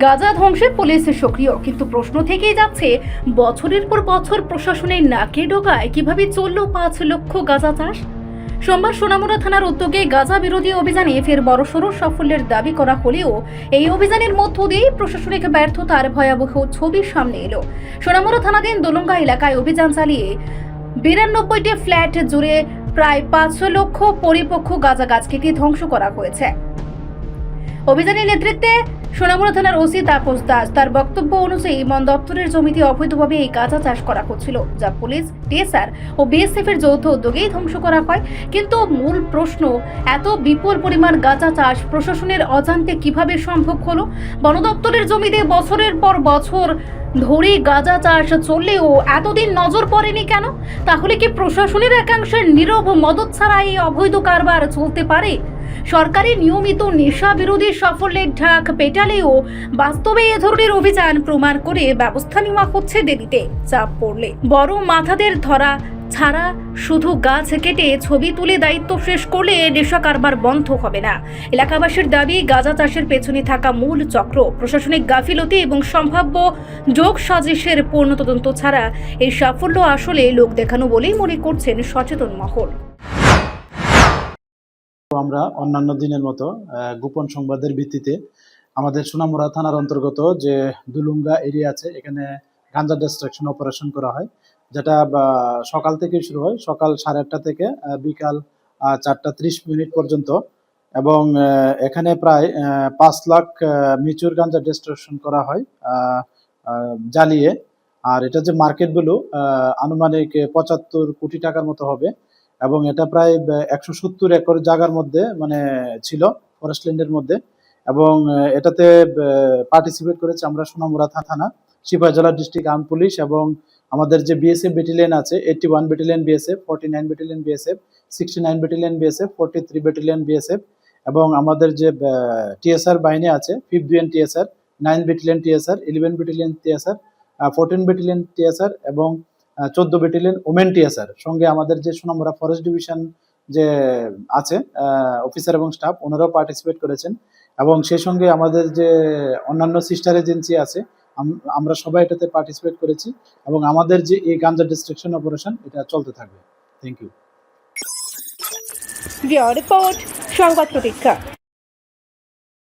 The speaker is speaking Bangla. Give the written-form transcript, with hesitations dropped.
গাঁজা ধ্বংসে পুলিশ সক্রিয়, কিন্তু প্রশ্ন থেকেই যাচ্ছে বছরের পর বছর প্রশাসনের নাকে ডোকায় কিভাবে চলল 5 লক্ষ গাঁজা চাষ। সোমবার সোনামুড়া থানার উদ্যোগে গাঁজা বিরোধী অভিযানে ফের বড়সড় সাফল্যের দাবি করা হলেও এই অভিযানের মধ্য দিয়েই প্রশাসনিক ব্যর্থতার ভয়াবহ ছবি সামনে এলো। সোনামুড়া থানাধীন দোলঙ্গা এলাকায় অভিযান চালিয়ে 92টি ফ্ল্যাট জুড়ে প্রায় 5 লক্ষ পরিপক্ক গাঁজা গাছ কেটে ধ্বংস করা হয়েছে। অভিযানের নেতৃত্বে সোনামুড়া থানার ওসি তাপস দাস। তার বক্তব্য অনুযায়ী বন দপ্তরের জমিতে অবৈধভাবে এই গাঁজা চাষ করা হচ্ছিল, যা পুলিশ, টিএসআর ও বিএসএফ এর যৌথ উদ্যোগেই ধ্বংস করা হয়। কিন্তু মূল প্রশ্ন, এত বিপুল পরিমাণ গাঁজা চাষ প্রশাসনের অজান্তে কিভাবে সম্ভব হলো? বন দপ্তরের জমিতে বছরের পর বছর ধরে গাঁজা চাষ চললেও এতদিন নজর পড়েনি কেন? তাহলে কি প্রশাসনের একাংশের নীরব মদত ছাড়া এই অবৈধ কারবার চলতে পারে? সরকারি নিয়মিত নেশা বিরোধী সাফল্যের ঢাক পেটালেও বাস্তবে এ ধরনের অভিযান প্রমাণ করে ব্যবস্থা নেওয়া হচ্ছে দেরিতে, চাপ পড়লে। বড় মাথাদের ধরা ছাড়া শুধু গাছ কেটে ছবি তুলে দায়িত্ব শেষ করলে নেশা কারবার বন্ধ হবে না। এলাকাবাসীর দাবি, গাঁজা চাষের পেছনে থাকা মূল চক্র, প্রশাসনিক গাফিলতি এবং সম্ভাব্য যোগ সাজিশের পূর্ণ তদন্ত ছাড়া এই সাফল্য আসলে লোক দেখানো বলেই মনে করছেন সচেতন মহল। আমরা অন্যান্য দিনের মতো গোপন সংবাদের ভিত্তিতে আমাদের সোনামুড়া থানার অন্তর্গত যে দুলুঙ্গা এরিয়া আছে, এখানে গাঁজা ডিস্ট্রাকশন অপারেশন করা হয়, যেটা সকাল থেকে শুরু হয়, সকাল 8:30 থেকে বিকাল 4:30 পর্যন্ত। এবং এখানে প্রায় 5 লাখ মিচুর গাঁজা ডিস্ট্রাকশন করা হয় জ্বালিয়ে। আর এটা যে মার্কেট ভ্যালু আনুমানিক 75 কোটি টাকার মতো হবে। এবং এটা প্রায় 170 একর জায়গার মধ্যে মানে ছিল, ফরেস্ট ল্যান্ডের মধ্যে। এবং এটাতে পার্টিসিপেট করেছে আমরা সোনামুড়া থানা, সিপাহীজলা ডিস্ট্রিক্ট আর্ম পুলিশ এবং আমাদের যে বিএসএফ ব্যাটালিয়ন আছে, 81 battalion BSF, 49 battalion BSF, 69 battalion BSF, 43 battalion BSF এবং আমাদের যে টিএসআর বাহিনী আছে, 5th BN TSR, 9 battalion TSR, 11 battalion TSR, 14 battalion TSR এবং 14 ব্যাটালিয়ন ওমেন টিএসআর, সঙ্গে আমাদের যে সোনামুড়া ফরেস্ট ডিভিশন যে আছে অফিসার এবং স্টাফ, ওনারাও পার্টিসিপেট করেছেন। এবং সেই সঙ্গে আমাদের যে অন্যান্য সিস্টার এজেন্সি আছে, আমরা সবাই এটাতে পার্টিসিপেট করেছি। এবং আমাদের যে এই গাঁজা ডিস্ট্রাকশন অপারেশন এটা চলতে থাকবে। Thank you. রিপোর্ট সংবাদ প্রতীক্ষা।